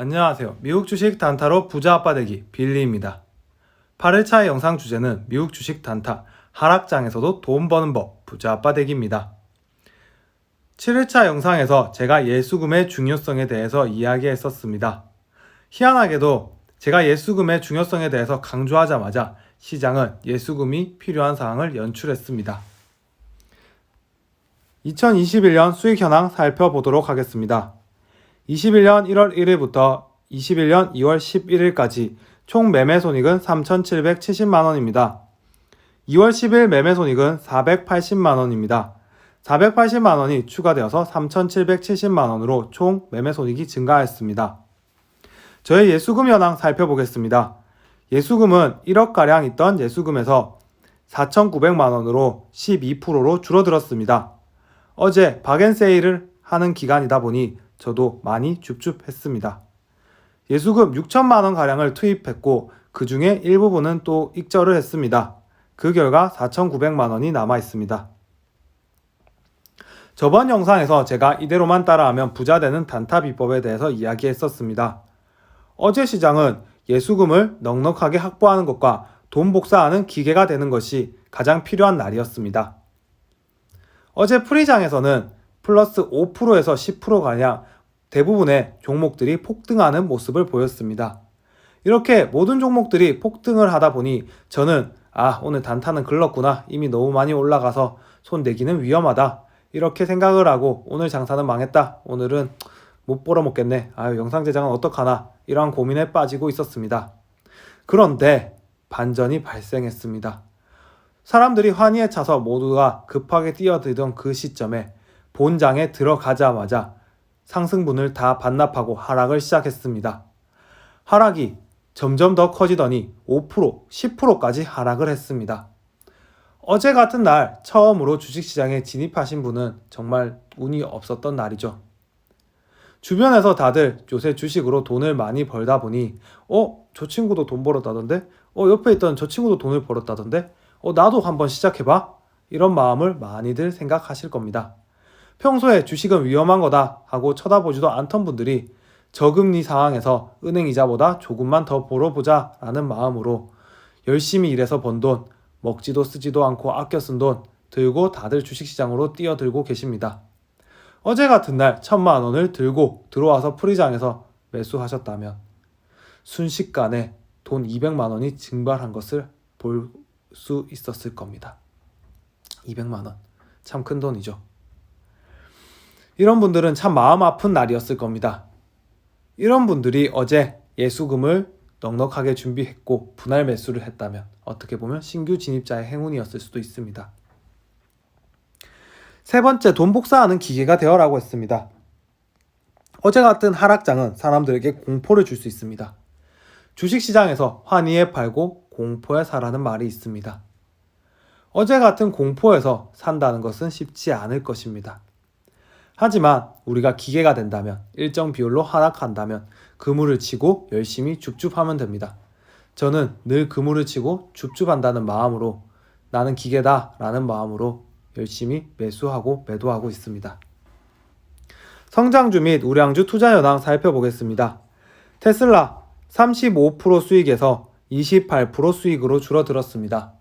안녕하세요. 미국 주식 단타로 부자 아빠 되기 빌리입니다. 8일차의 영상 주제는 미국 주식 단타 하락장에서도 돈 버는 법 부자 아빠 되기입니다. 7일차 영상에서 제가 예수금의 중요성에 대해서 이야기했었습니다. 희한하게도 제가 예수금의 중요성에 대해서 강조하자마자 시장은 예수금이 필요한 상황을 연출했습니다. 2021년 수익 현황 살펴보도록 하겠습니다. 21년 1월 1일부터 21년 2월 11일까지 총 매매 손익은 3,770만원입니다. 2월 10일 매매 손익은 480만원입니다. 480만원이 추가되어서 3,770만원으로 총 매매 손익이 증가했습니다. 저의 예수금 현황 살펴보겠습니다. 예수금은 1억가량 있던 예수금에서 4,900만원으로 12%로 줄어들었습니다. 어제 박앤세일을 하는 기간이다 보니 저도 많이 줍줍했습니다. 예수금 6천만원가량을 투입했고 그 중에 일부분은 또 익절을 했습니다. 그 결과 4,900만원이 남아있습니다. 저번 영상에서 제가 이대로만 따라하면 부자되는 단타 비법에 대해서 이야기했었습니다. 어제 시장은 예수금을 넉넉하게 확보하는 것과 돈 복사하는 기계가 되는 것이 가장 필요한 날이었습니다. 어제 프리장에서는 플러스 5%에서 10%가량 대부분의 종목들이 폭등하는 모습을 보였습니다. 이렇게 모든 종목들이 폭등을 하다 보니 저는 오늘 단타는 글렀구나, 이미 너무 많이 올라가서 손 내기는 위험하다, 이렇게 생각을 하고 오늘 장사는 망했다, 오늘은 못 벌어먹겠네, 영상 제작은 어떡하나, 이러한 고민에 빠지고 있었습니다. 그런데 반전이 발생했습니다. 사람들이 환희에 차서 모두가 급하게 뛰어들던 그 시점에 본장에 들어가자마자 상승분을 다 반납하고 하락을 시작했습니다. 하락이 점점 더 커지더니 5%, 10%까지 하락을 했습니다. 어제 같은 날 처음으로 주식시장에 진입하신 분은 정말 운이 없었던 날이죠. 주변에서 다들 요새 주식으로 돈을 많이 벌다 보니 저 친구도 돈 벌었다던데? 옆에 있던 저 친구도 돈을 벌었다던데? 나도 한번 시작해봐? 이런 마음을 많이들 생각하실 겁니다. 평소에 주식은 위험한 거다 하고 쳐다보지도 않던 분들이 저금리 상황에서 은행 이자보다 조금만 더 벌어보자 라는 마음으로 열심히 일해서 번 돈, 먹지도 쓰지도 않고 아껴 쓴 돈 들고 다들 주식시장으로 뛰어들고 계십니다. 어제 같은 날 1,000만원을 들고 들어와서 프리장에서 매수하셨다면 순식간에 돈 200만원이 증발한 것을 볼 수 있었을 겁니다. 200만원, 참 큰 돈이죠. 이런 분들은 참 마음 아픈 날이었을 겁니다. 이런 분들이 어제 예수금을 넉넉하게 준비했고 분할 매수를 했다면 어떻게 보면 신규 진입자의 행운이었을 수도 있습니다. 세 번째, 돈 복사하는 기계가 되어라고 했습니다. 어제 같은 하락장은 사람들에게 공포를 줄 수 있습니다. 주식시장에서 환희에 팔고 공포에 사라는 말이 있습니다. 어제 같은 공포에서 산다는 것은 쉽지 않을 것입니다. 하지만 우리가 기계가 된다면, 일정 비율로 하락한다면 그물을 치고 열심히 줍줍하면 됩니다. 저는 늘 그물을 치고 줍줍한다는 마음으로, 나는 기계다 라는 마음으로 열심히 매수하고 매도하고 있습니다. 성장주 및 우량주 투자 현황 살펴보겠습니다. 테슬라 35% 수익에서 28% 수익으로 줄어들었습니다.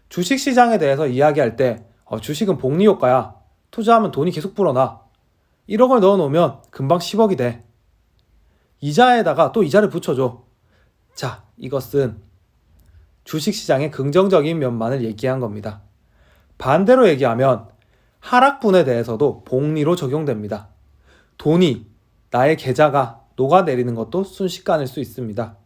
주식시장에 대해서 이야기할 때 주식은 복리효과야, 투자하면 돈이 계속 불어나, 1억을 넣어놓으면 금방 10억이 돼, 이자에다가 또 이자를 붙여줘. 자, 이것은 주식시장의 긍정적인 면만을 얘기한 겁니다. 반대로 얘기하면 하락분에 대해서도 복리로 적용됩니다. 돈이, 나의 계좌가 녹아내리는 것도 순식간일 수 있습니다.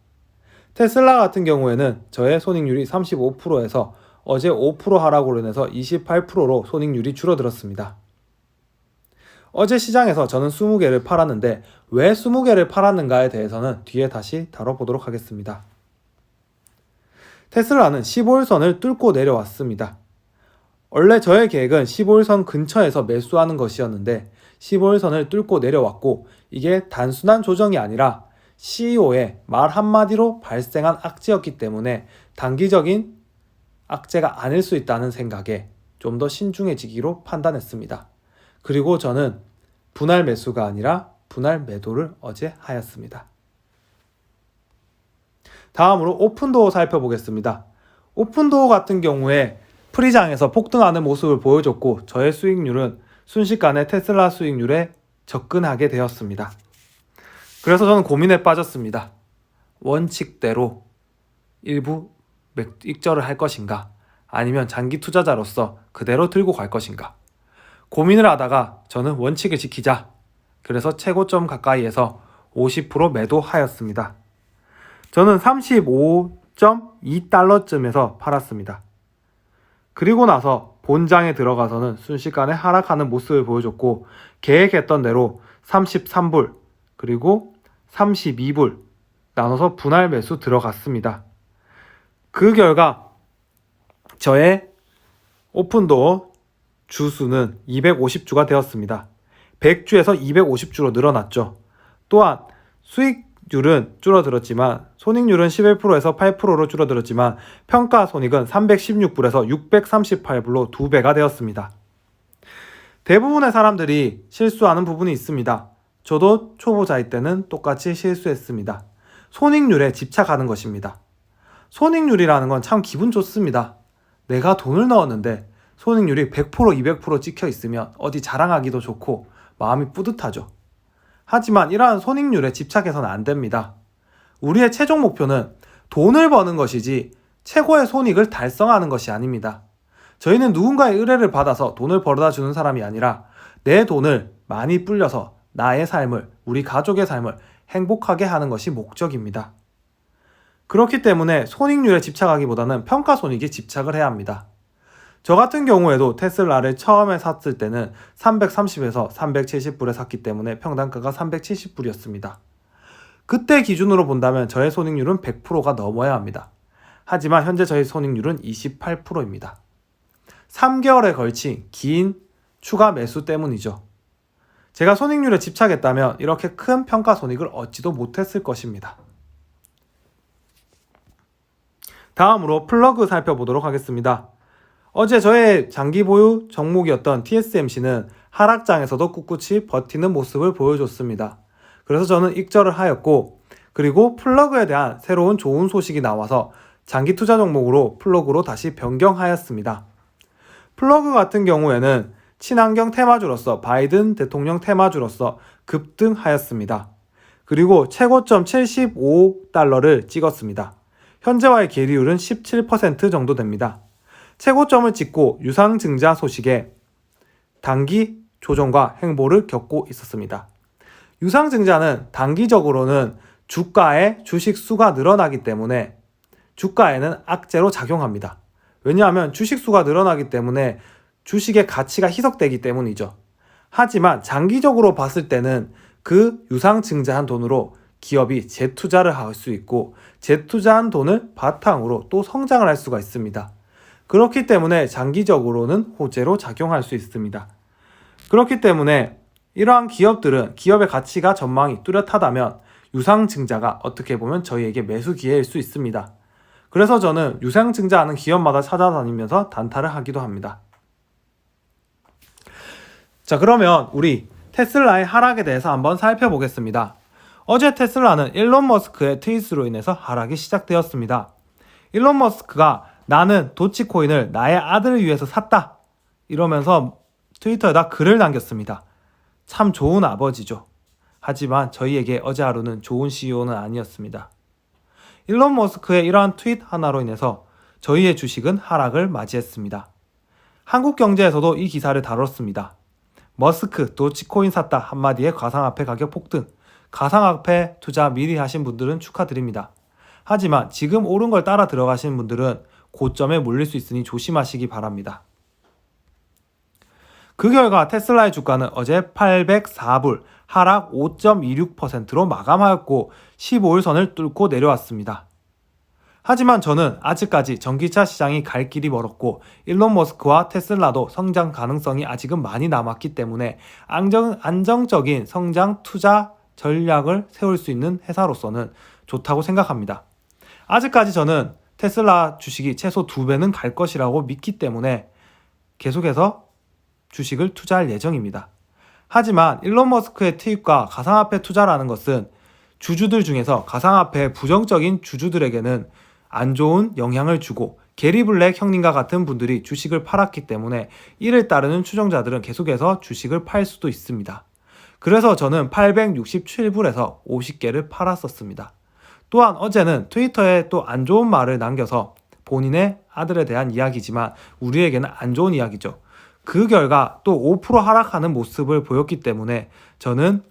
테슬라 같은 경우에는 저의 손익률이 35%에서 어제 5% 하락으로 인해서 28%로 손익률이 줄어들었습니다. 어제 시장에서 저는 20개를 팔았는데 왜 20개를 팔았는가에 대해서는 뒤에 다시 다뤄보도록 하겠습니다. 테슬라는 15일선을 뚫고 내려왔습니다. 원래 저의 계획은 15일선 근처에서 매수하는 것이었는데 15일선을 뚫고 내려왔고, 이게 단순한 조정이 아니라 CEO의 말 한마디로 발생한 악재였기 때문에 단기적인 악재가 아닐 수 있다는 생각에 좀 더 신중해지기로 판단했습니다. 그리고 저는 분할 매수가 아니라 분할 매도를 어제 하였습니다. 다음으로 오픈도어 살펴보겠습니다. 오픈도어 같은 경우에 프리장에서 폭등하는 모습을 보여줬고 저의 수익률은 순식간에 테슬라 수익률에 접근하게 되었습니다. 그래서 저는 고민에 빠졌습니다. 원칙대로 일부 익절을 할 것인가, 아니면 장기 투자자로서 그대로 들고 갈 것인가. 고민을 하다가 저는 원칙을 지키자. 그래서 최고점 가까이에서 50% 매도하였습니다. 저는 35.2달러쯤에서 팔았습니다. 그리고 나서 본장에 들어가서는 순식간에 하락하는 모습을 보여줬고 계획했던 대로 33불 그리고 32불 나눠서 분할 매수 들어갔습니다. 그 결과 저의 오픈도어 주수는 250주가 되었습니다. 100주에서 250주로 늘어났죠. 또한 수익률은 줄어들었지만 손익률은 11%에서 8%로 줄어들었지만 평가 손익은 316불에서 638불로 2배가 되었습니다. 대부분의 사람들이 실수하는 부분이 있습니다. 저도 초보자일 때는 똑같이 실수했습니다. 손익률에 집착하는 것입니다. 손익률이라는 건 참 기분 좋습니다. 내가 돈을 넣었는데 손익률이 100%, 200% 찍혀 있으면 어디 자랑하기도 좋고 마음이 뿌듯하죠. 하지만 이러한 손익률에 집착해서는 안 됩니다. 우리의 최종 목표는 돈을 버는 것이지 최고의 손익을 달성하는 것이 아닙니다. 저희는 누군가의 의뢰를 받아서 돈을 벌어다 주는 사람이 아니라 내 돈을 많이 불려서 나의 삶을, 우리 가족의 삶을 행복하게 하는 것이 목적입니다. 그렇기 때문에 손익률에 집착하기보다는 평가손익에 집착을 해야 합니다. 저 같은 경우에도 테슬라를 처음에 샀을 때는 330에서 370불에 샀기 때문에 평단가가 370불이었습니다. 그때 기준으로 본다면 저의 손익률은 100%가 넘어야 합니다. 하지만 현재 저의 손익률은 28%입니다. 3개월에 걸친 긴 추가 매수 때문이죠. 제가 손익률에 집착했다면 이렇게 큰 평가 손익을 얻지도 못했을 것입니다. 다음으로 플러그 살펴보도록 하겠습니다. 어제 저의 장기 보유 종목이었던 TSMC는 하락장에서도 꿋꿋이 버티는 모습을 보여줬습니다. 그래서 저는 익절을 하였고, 그리고 플러그에 대한 새로운 좋은 소식이 나와서 장기 투자 종목으로 플러그로 다시 변경하였습니다. 플러그 같은 경우에는 친환경 테마주로서 바이든 대통령 테마주로서 급등하였습니다. 그리고 최고점 75달러를 찍었습니다. 현재와의 계리율은 17% 정도 됩니다. 최고점을 찍고 유상증자 소식에 단기 조정과 행보를 겪고 있었습니다. 유상증자는 단기적으로는 주가의 주식 수가 늘어나기 때문에 주가에는 악재로 작용합니다. 왜냐하면 주식 수가 늘어나기 때문에 주식의 가치가 희석되기 때문이죠. 하지만 장기적으로 봤을 때는 그 유상증자한 돈으로 기업이 재투자를 할 수 있고 재투자한 돈을 바탕으로 또 성장을 할 수가 있습니다. 그렇기 때문에 장기적으로는 호재로 작용할 수 있습니다. 그렇기 때문에 이러한 기업들은 기업의 가치가 전망이 뚜렷하다면 유상증자가 어떻게 보면 저희에게 매수 기회일 수 있습니다. 그래서 저는 유상증자하는 기업마다 찾아다니면서 단타를 하기도 합니다. 자, 그러면 우리 테슬라의 하락에 대해서 한번 살펴보겠습니다. 어제 테슬라는 일론 머스크의 트윗으로 인해서 하락이 시작되었습니다. 일론 머스크가 나는 도치코인을 나의 아들을 위해서 샀다 이러면서 트위터에다 글을 남겼습니다. 참 좋은 아버지죠. 하지만 저희에게 어제 하루는 좋은 CEO는 아니었습니다. 일론 머스크의 이러한 트윗 하나로 인해서 저희의 주식은 하락을 맞이했습니다. 한국경제에서도 이 기사를 다뤘습니다. 머스크 도치코인 샀다 한마디에 가상화폐 가격 폭등. 가상화폐 투자 미리 하신 분들은 축하드립니다. 하지만 지금 오른 걸 따라 들어가신 분들은 고점에 몰릴 수 있으니 조심하시기 바랍니다. 그 결과 테슬라의 주가는 어제 804불 하락 5.26%로 마감하였고 15일선을 뚫고 내려왔습니다. 하지만 저는 아직까지 전기차 시장이 갈 길이 멀었고 일론 머스크와 테슬라도 성장 가능성이 아직은 많이 남았기 때문에 안정적인 성장 투자 전략을 세울 수 있는 회사로서는 좋다고 생각합니다. 아직까지 저는 테슬라 주식이 최소 2배는 갈 것이라고 믿기 때문에 계속해서 주식을 투자할 예정입니다. 하지만 일론 머스크의 투입과 가상화폐 투자라는 것은 주주들 중에서 가상화폐 부정적인 주주들에게는 안 좋은 영향을 주고 게리 블랙 형님과 같은 분들이 주식을 팔았기 때문에 이를 따르는 추종자들은 계속해서 주식을 팔 수도 있습니다. 그래서 저는 867불에서 50개를 팔았었습니다. 또한 어제는 트위터에 또 안 좋은 말을 남겨서 본인의 아들에 대한 이야기지만 우리에게는 안 좋은 이야기죠. 그 결과 또 5% 하락하는 모습을 보였기 때문에 저는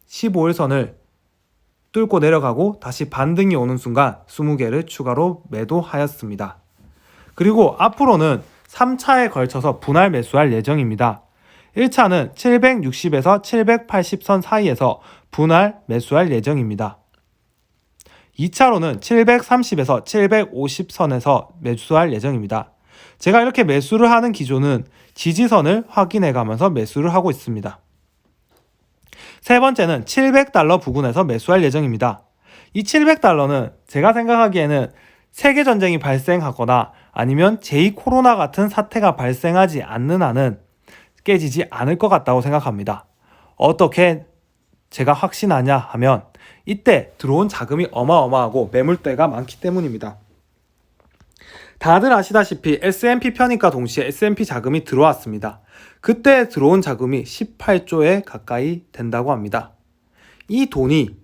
15일선을 뚫고 내려가고 다시 반등이 오는 순간 20개를 추가로 매도하였습니다. 그리고 앞으로는 3차에 걸쳐서 분할 매수할 예정입니다. 1차는 760에서 780선 사이에서 분할 매수할 예정입니다. 2차로는 730에서 750선에서 매수할 예정입니다. 제가 이렇게 매수를 하는 기조는 지지선을 확인해 가면서 매수를 하고 있습니다. 세 번째는 700달러 부근에서 매수할 예정입니다. 이 700달러는 제가 생각하기에는 세계전쟁이 발생하거나 아니면 제2 코로나 같은 사태가 발생하지 않는 한은 깨지지 않을 것 같다고 생각합니다. 어떻게 제가 확신하냐 하면 이때 들어온 자금이 어마어마하고 매물대가 많기 때문입니다. 다들 아시다시피 S&P 편입과 동시에 S&P 자금이 들어왔습니다. 그때 들어온 자금이 18조에 가까이 된다고 합니다. 이 돈이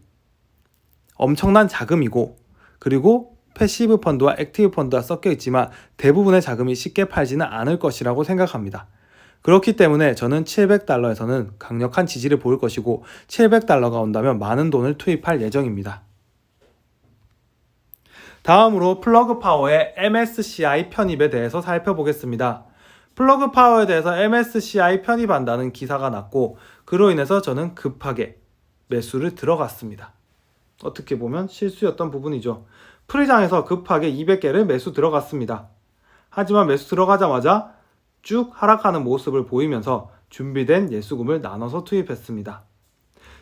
엄청난 자금이고 그리고 패시브 펀드와 액티브 펀드가 섞여 있지만 대부분의 자금이 쉽게 팔지는 않을 것이라고 생각합니다. 그렇기 때문에 저는 700달러에서는 강력한 지지를 보일 것이고 700달러가 온다면 많은 돈을 투입할 예정입니다. 다음으로 플러그 파워의 MSCI 편입에 대해서 살펴보겠습니다. 플러그 파워에 대해서 MSCI 편입한다는 기사가 났고 그로 인해서 저는 급하게 매수를 들어갔습니다. 어떻게 보면 실수였던 부분이죠. 프리장에서 급하게 200개를 매수 들어갔습니다. 하지만 매수 들어가자마자 쭉 하락하는 모습을 보이면서 준비된 예수금을 나눠서 투입했습니다.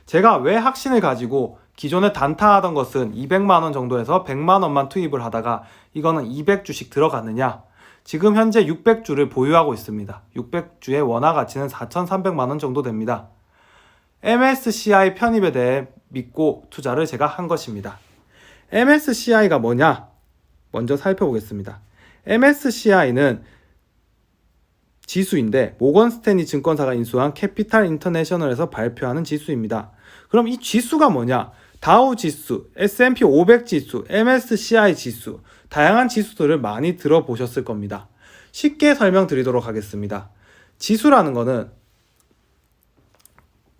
제가 왜 확신을 가지고 기존에 단타하던 것은 200만원 정도에서 100만원만 투입을 하다가 이거는 200주씩 들어갔느냐? 지금 현재 600주를 보유하고 있습니다. 600주의 원화 가치는 4,300만원 정도 됩니다. MSCI 편입에 대해 믿고 투자를 제가 한 것입니다. MSCI가 뭐냐? 먼저 살펴보겠습니다. MSCI는 지수인데 모건 스탠리 증권사가 인수한 캐피탈 인터내셔널에서 발표하는 지수입니다. 그럼 이 지수가 뭐냐? 다우 지수, S&P 500 지수, MSCI 지수, 다양한 지수들을 많이 들어보셨을 겁니다. 쉽게 설명드리도록 하겠습니다. 지수라는 거는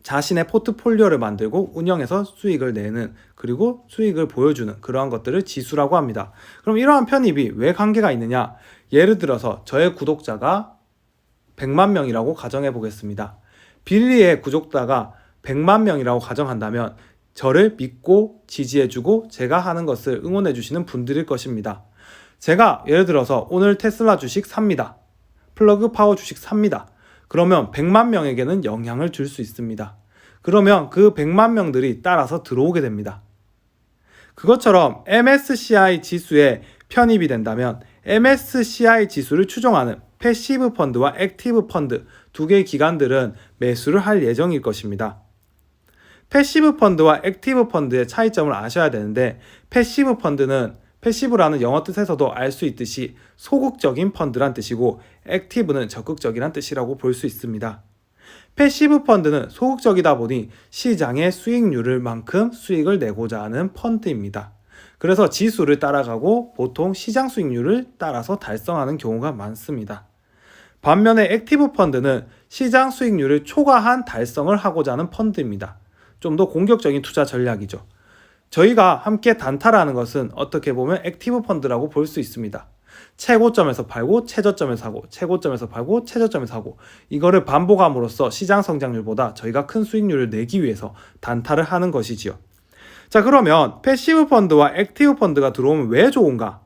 자신의 포트폴리오를 만들고 운영해서 수익을 내는 그리고 수익을 보여주는 그러한 것들을 지수라고 합니다. 그럼 이러한 편입이 왜 관계가 있느냐? 예를 들어서 저의 구독자가 100만 명이라고 가정해 보겠습니다. 빌리의 구독자가 100만 명이라고 가정한다면 저를 믿고 지지해주고 제가 하는 것을 응원해주시는 분들일 것입니다. 제가 예를 들어서 오늘 테슬라 주식 삽니다. 플러그 파워 주식 삽니다. 그러면 100만 명에게는 영향을 줄 수 있습니다. 그러면 그 100만 명들이 따라서 들어오게 됩니다. 그것처럼 MSCI 지수에 편입이 된다면 MSCI 지수를 추종하는 패시브 펀드와 액티브 펀드 두 개의 기관들은 매수를 할 예정일 것입니다. 패시브 펀드와 액티브 펀드의 차이점을 아셔야 되는데 패시브 펀드는 패시브라는 영어 뜻에서도 알 수 있듯이 소극적인 펀드란 뜻이고 액티브는 적극적이란 뜻이라고 볼 수 있습니다. 패시브 펀드는 소극적이다 보니 시장의 수익률을 만큼 수익을 내고자 하는 펀드입니다. 그래서 지수를 따라가고 보통 시장 수익률을 따라서 달성하는 경우가 많습니다. 반면에 액티브 펀드는 시장 수익률을 초과한 달성을 하고자 하는 펀드입니다. 좀 더 공격적인 투자 전략이죠. 저희가 함께 단타를 하는 것은 어떻게 보면 액티브 펀드라고 볼 수 있습니다. 최고점에서 팔고 최저점에서 사고 최고점에서 팔고 최저점에서 사고 이거를 반복함으로써 시장 성장률보다 저희가 큰 수익률을 내기 위해서 단타를 하는 것이지요. 자, 그러면 패시브 펀드와 액티브 펀드가 들어오면 왜 좋은가?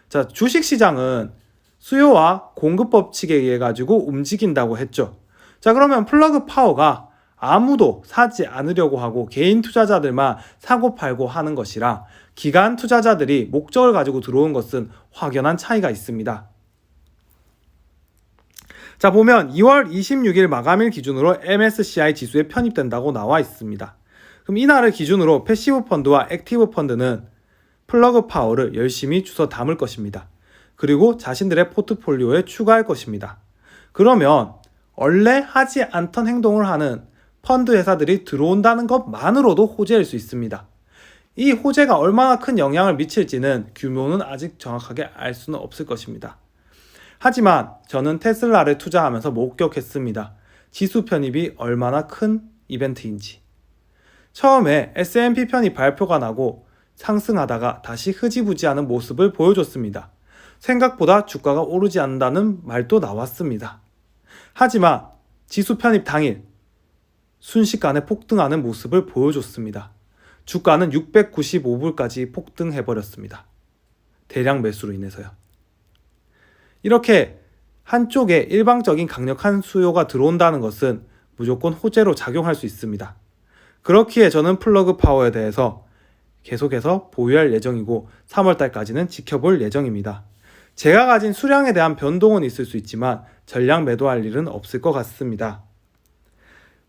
자, 주식시장은 수요와 공급 법칙에 의해 가지고 움직인다고 했죠. 자, 그러면 플러그 파워가 아무도 사지 않으려고 하고 개인 투자자들만 사고 팔고 하는 것이라 기관 투자자들이 목적을 가지고 들어온 것은 확연한 차이가 있습니다. 자, 보면 2월 26일 마감일 기준으로 MSCI 지수에 편입된다고 나와 있습니다. 그럼 이날을 기준으로 패시브 펀드와 액티브 펀드는 플러그 파워를 열심히 주워 담을 것입니다. 그리고 자신들의 포트폴리오에 추가할 것입니다. 그러면 원래 하지 않던 행동을 하는 펀드 회사들이 들어온다는 것만으로도 호재일 수 있습니다. 이 호재가 얼마나 큰 영향을 미칠지는 규모는 아직 정확하게 알 수는 없을 것입니다. 하지만 저는 테슬라를 투자하면서 목격했습니다. 지수 편입이 얼마나 큰 이벤트인지. 처음에 S&P 편입 발표가 나고 상승하다가 다시 흐지부지하는 모습을 보여줬습니다. 생각보다 주가가 오르지 않는다는 말도 나왔습니다. 하지만 지수 편입 당일 순식간에 폭등하는 모습을 보여줬습니다. 주가는 695불까지 폭등해버렸습니다. 대량 매수로 인해서요. 이렇게 한쪽에 일방적인 강력한 수요가 들어온다는 것은 무조건 호재로 작용할 수 있습니다. 그렇기에 저는 플러그 파워에 대해서 계속해서 보유할 예정이고 3월달까지는 지켜볼 예정입니다. 제가 가진 수량에 대한 변동은 있을 수 있지만 전량 매도할 일은 없을 것 같습니다.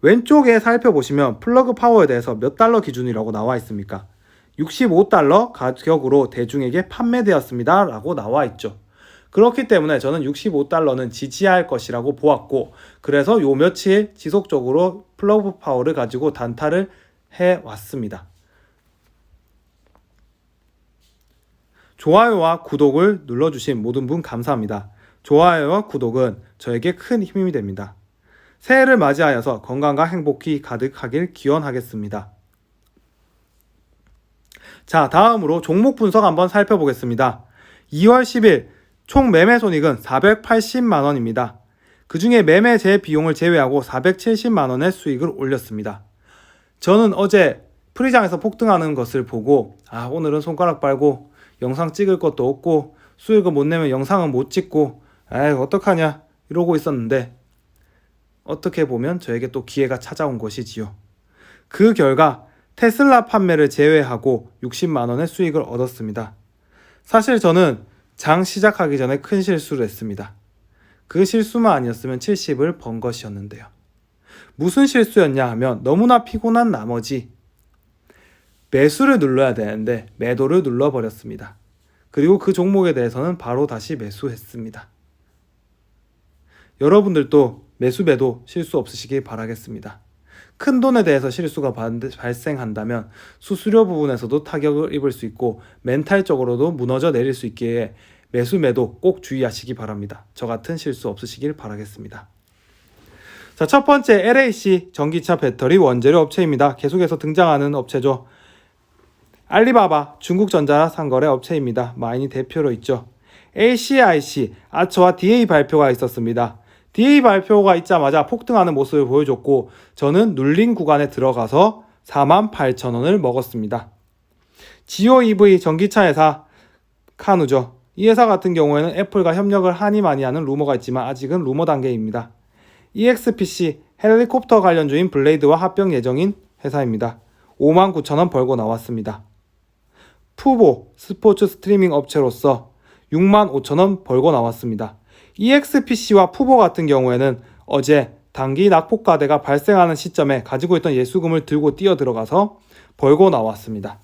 왼쪽에 살펴보시면 플러그 파워에 대해서 몇 달러 기준이라고 나와 있습니까? 65달러 가격으로 대중에게 판매되었습니다 라고 나와 있죠. 그렇기 때문에 저는 65달러는 지지할 것이라고 보았고, 그래서 요 며칠 지속적으로 플러그 파워를 가지고 단타를 해왔습니다. 좋아요와 구독을 눌러주신 모든 분 감사합니다. 좋아요와 구독은 저에게 큰 힘이 됩니다. 새해를 맞이하여서 건강과 행복이 가득하길 기원하겠습니다. 자, 다음으로 종목 분석 한번 살펴보겠습니다. 2월 10일 총 매매 손익은 480만원입니다. 그 중에 매매 제 비용을 제외하고 470만원의 수익을 올렸습니다. 저는 어제 프리장에서 폭등하는 것을 보고 오늘은 손가락 빨고 영상 찍을 것도 없고 수익을 못 내면 영상은 못 찍고 어떡하냐 이러고 있었는데, 어떻게 보면 저에게 또 기회가 찾아온 것이지요. 그 결과 테슬라 판매를 제외하고 60만원의 수익을 얻었습니다. 사실 저는 장 시작하기 전에 큰 실수를 했습니다. 그 실수만 아니었으면 70을 번 것이었는데요. 무슨 실수였냐 하면 너무나 피곤한 나머지 매수를 눌러야 되는데 매도를 눌러버렸습니다. 그리고 그 종목에 대해서는 바로 다시 매수했습니다. 여러분들도 매수 매도 실수 없으시길 바라겠습니다. 큰 돈에 대해서 실수가 발생한다면 수수료 부분에서도 타격을 입을 수 있고 멘탈적으로도 무너져 내릴 수 있기에 매수 매도 꼭 주의하시기 바랍니다. 저 같은 실수 없으시길 바라겠습니다. 자, 첫 번째 LAC 전기차 배터리 원재료 업체입니다. 계속해서 등장하는 업체죠. 알리바바 중국전자 상거래 업체입니다. 많이 대표로 있죠. ACIC 아처와 DA 발표가 있었습니다. DA 발표가 있자마자 폭등하는 모습을 보여줬고 저는 눌린 구간에 들어가서 48,000원을 먹었습니다. 지오 EV 전기차 회사 카누죠. 이 회사 같은 경우에는 애플과 협력을 하니 많이 하는 루머가 있지만 아직은 루머 단계입니다. EXPC 헬리콥터 관련주인 블레이드와 합병 예정인 회사입니다. 59,000원 벌고 나왔습니다. 푸보 스포츠 스트리밍 업체로서 65,000원 벌고 나왔습니다. EXPC와 푸보 같은 경우에는 어제 단기 낙폭과대가 발생하는 시점에 가지고 있던 예수금을 들고 뛰어 들어가서 벌고 나왔습니다.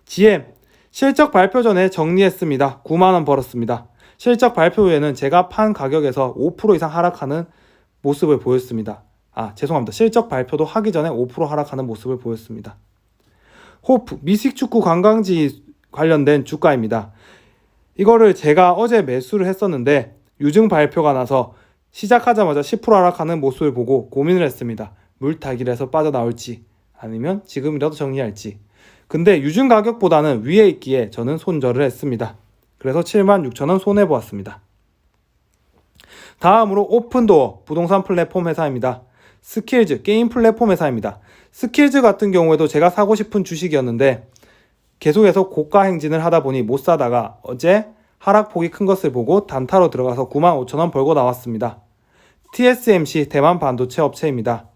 GM 실적 발표 전에 정리했습니다. 9만원 벌었습니다. 실적 발표 후에는 제가 판 가격에서 5% 이상 하락하는 모습을 보였습니다. 죄송합니다. 실적 발표도 하기 전에 5% 하락하는 모습을 보였습니다. 호프 미식축구 관광지 관련된 주가입니다. 이거를 제가 어제 매수를 했었는데 유증 발표가 나서 시작하자마자 10% 하락하는 모습을 보고 고민을 했습니다. 물타기를 해서 빠져나올지 아니면 지금이라도 정리할지. 근데 유증 가격보다는 위에 있기에 저는 손절을 했습니다. 그래서 76,000원 손해보았습니다. 다음으로 오픈도어 부동산 플랫폼 회사입니다. 스킬즈 게임 플랫폼 회사입니다. 스킬즈 같은 경우에도 제가 사고 싶은 주식이었는데 계속해서 고가 행진을 하다 보니 못 사다가 어제 하락폭이 큰 것을 보고 단타로 들어가서 95,000원 벌고 나왔습니다. TSMC 대만 반도체 업체입니다.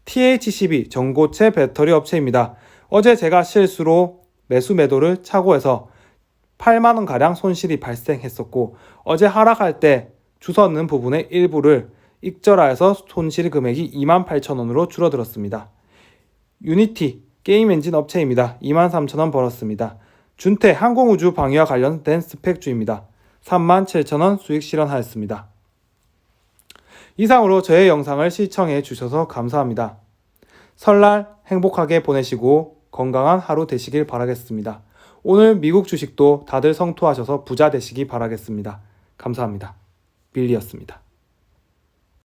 THCB 전고체 배터리 업체입니다. 어제 제가 실수로 매수 매도를 착오해서 8만원가량 손실이 발생했었고 어제 하락할 때 주섰는 부분의 일부를 익절하여서 손실 금액이 28,000원으로 줄어들었습니다. 유니티 게임 엔진 업체입니다. 23,000원 벌었습니다. 준태 항공우주 방위와 관련된 스펙주입니다. 37,000원 수익 실현하였습니다. 이상으로 저의 영상을 시청해 주셔서 감사합니다. 설날 행복하게 보내시고 건강한 하루 되시길 바라겠습니다. 오늘 미국 주식도 다들 성투하셔서 부자 되시기 바라겠습니다. 감사합니다. 빌리였습니다.